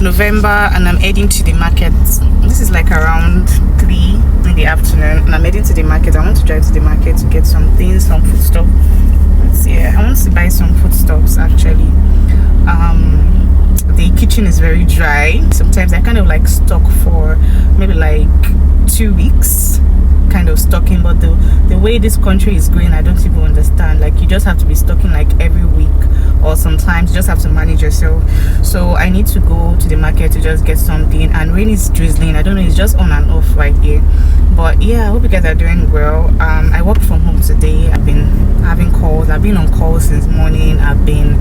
November, and I'm heading to the market. This is like around 3 in the afternoon, and I'm heading to the market. I want to drive to the market to get some things, some food stuff. Let's see, I want to buy some foodstuffs actually. The kitchen is very dry. Sometimes I kind of like stock for maybe like 2 weeks, kind of stocking, but the way this country is going, I don't even understand. Like, you just have to be stocking like every week, or sometimes you just have to manage yourself. So I need to go to the market to just get something, and rain is drizzling. I don't know, it's just on and off right here. But yeah, I hope you guys are doing well. I worked from home today. I've been having calls. I've been on calls since morning. I've been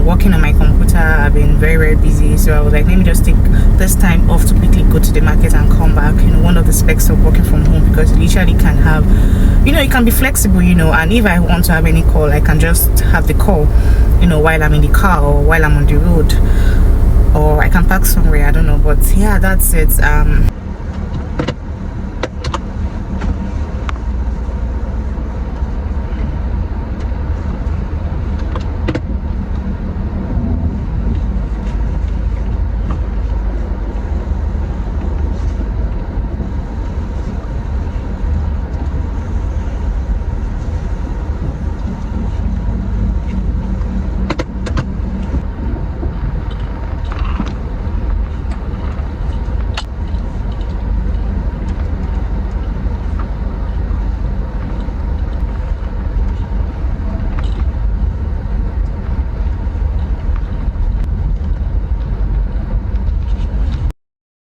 working on my computer. I've been very busy, so I was like, let me just take this time off to quickly go to the market and come back. You know, one of the specs of working from home, because you literally can have, you know, you can be flexible, you know, and if I want to have any call, I can just have the call, you know, while I'm in the car or while I'm on the road, or I can park somewhere, I don't know. But yeah, that's it.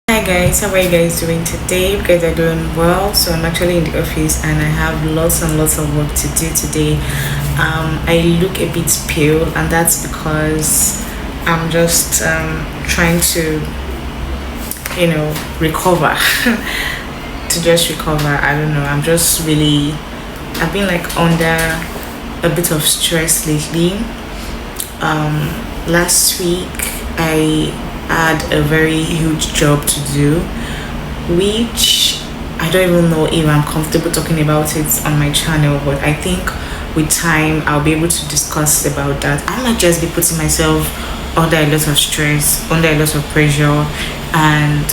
Hi guys, how are you guys doing today? You guys are doing well. So I'm actually in the office and I have lots and lots of work to do today. I look a bit pale, and that's because I'm just trying to, you know, recover. To just recover. I don't know, I've been like under a bit of stress lately. Last week I had a very huge job to do, which I don't even know if I'm comfortable talking about it on my channel, but I think with time I'll be able to discuss about that. I might just be putting myself under a lot of stress, under a lot of pressure, and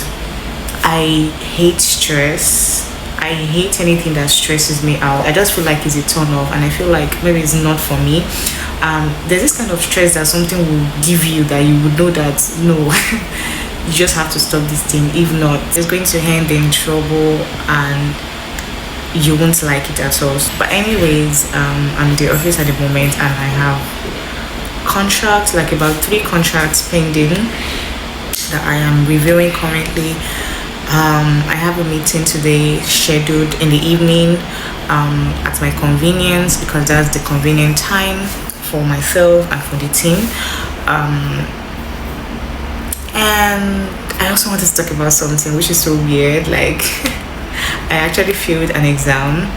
I hate stress. I hate anything that stresses me out. I just feel like it's a turn off, and I feel like maybe it's not for me. There's this kind of stress that something will give you that you would know that no, you just have to stop this thing. If not, it's going to end in trouble and you won't like it at all. But anyways, I'm in the office at the moment, and I have contracts, like about 3 contracts pending that I am reviewing currently. I have a meeting today scheduled in the evening at my convenience, because that's the convenient time for myself and for the team. And I also want to talk about something which is so weird. Like, I actually failed an exam.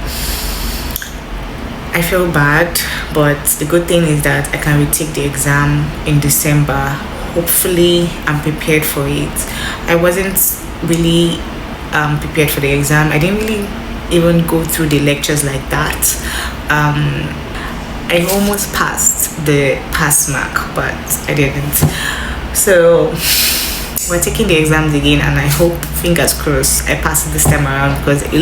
I feel bad, but the good thing is that I can retake the exam in December. Hopefully I'm prepared for it. I wasn't really prepared for the exam. I didn't really even go through the lectures like that. I almost passed the pass mark, but I didn't. So we're taking the exams again, and I hope, fingers crossed, I pass it this time around, because I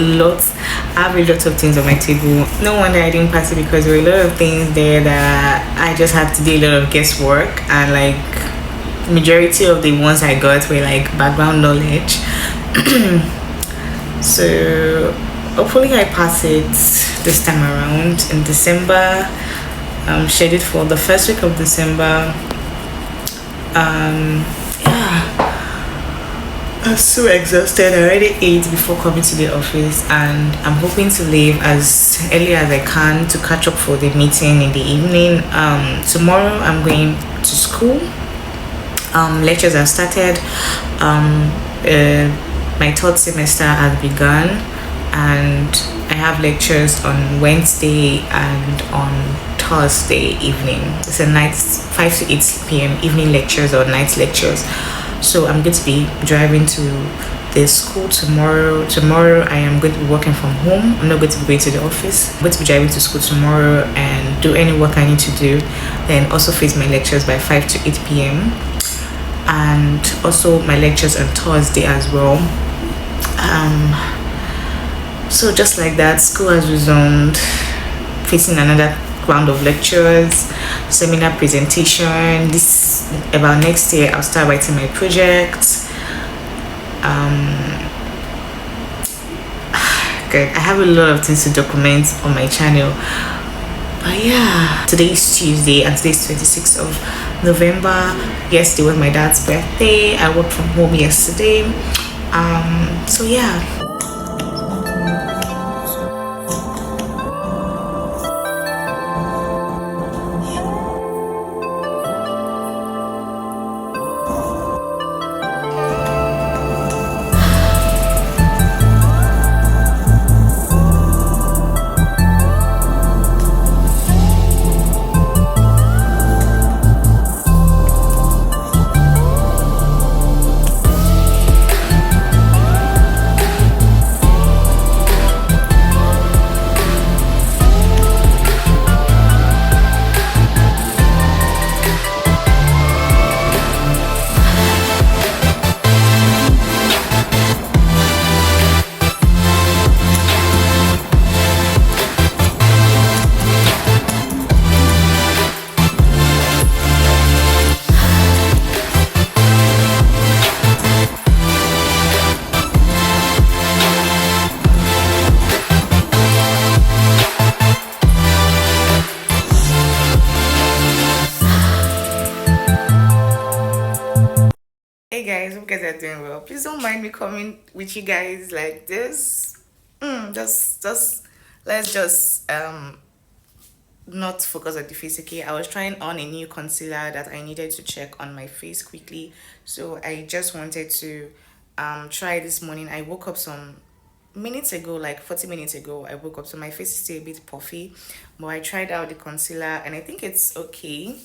have a lot of things on my table. No wonder I didn't pass it, because there were a lot of things there that I just had to do a lot of guesswork, and like majority of the ones I got were like background knowledge. So hopefully I pass it this time around in December. I'm scheduled for the first week of December. Yeah, I'm so exhausted. I already ate before coming to the office, and I'm hoping to leave as early as I can to catch up for the meeting in the evening. Tomorrow I'm going to school. Lectures have started. My 3rd semester has begun, and I have lectures on Wednesday and on Thursday evening. It's a night 5 to 8 p.m. evening lectures or night lectures. So I'm going to be driving to the school tomorrow. Tomorrow I am going to be working from home. I'm not going to be going to the office. I'm going to be driving to school tomorrow and do any work I need to do, then also face my lectures by 5 to 8 p.m. and also my lectures on Thursday as well. So just like that, school has resumed, facing another round of lectures, seminar presentation. This about next year, I'll start writing my project. Good. I have a lot of things to document on my channel. But yeah, today is Tuesday and today is 26th of November. Yesterday was my dad's birthday. I worked from home yesterday. So yeah. Hey guys, hope you guys are doing well. Please don't mind me coming with you guys like this. Just let's just not focus on the face. Okay, I was trying on a new concealer that I needed to check on my face quickly, so I just wanted to try this morning. I woke up some minutes ago, like 40 minutes ago. I woke up, so my face is still a bit puffy, but I tried out the concealer and I think it's okay.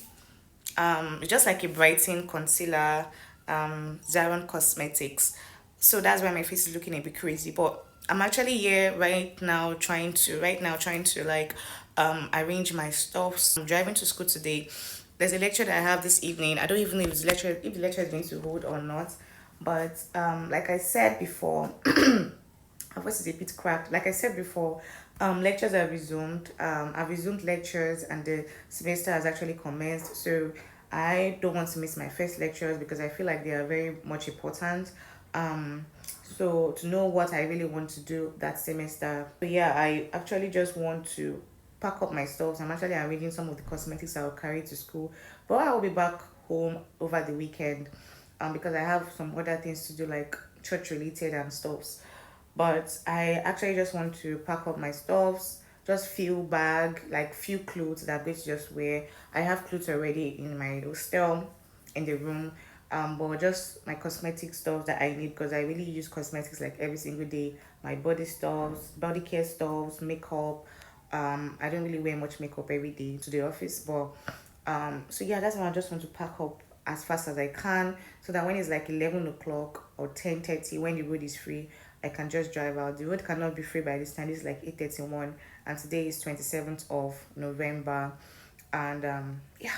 It's just like a brightening concealer, Zaron Cosmetics. So that's why my face is looking a bit crazy, but I'm actually here right now trying to like arrange my stuff. I'm driving to school today. There's a lecture that I have this evening. I don't even know if the lecture is going to hold or not, but like I said before, my voice is a bit cracked. Like I said before, lectures are resumed. I've resumed lectures and the semester has actually commenced. So I don't want to miss my first lectures because I feel like they are very much important. Um, so to know what I really want to do that semester. So yeah, I actually just want to pack up my stuff. I'm actually arranging some of the cosmetics I'll carry to school. But I will be back home over the weekend because I have some other things to do like church related and stuffs. But I actually just want to pack up my stuffs, just few bag, like few clothes that I'm going to just wear. I have clothes already in my hostel in the room. But just my cosmetic stuff that I need because I really use cosmetics like every single day. My body stuffs, body care stuffs, makeup. I don't really wear much makeup every day to the office, but so yeah, that's why I just want to pack up as fast as I can so that when it's like 11 o'clock or 10:30 when the road is free, I can just drive out. The road cannot be free by this time. It's like 8:31 and today is 27th of November. And yeah,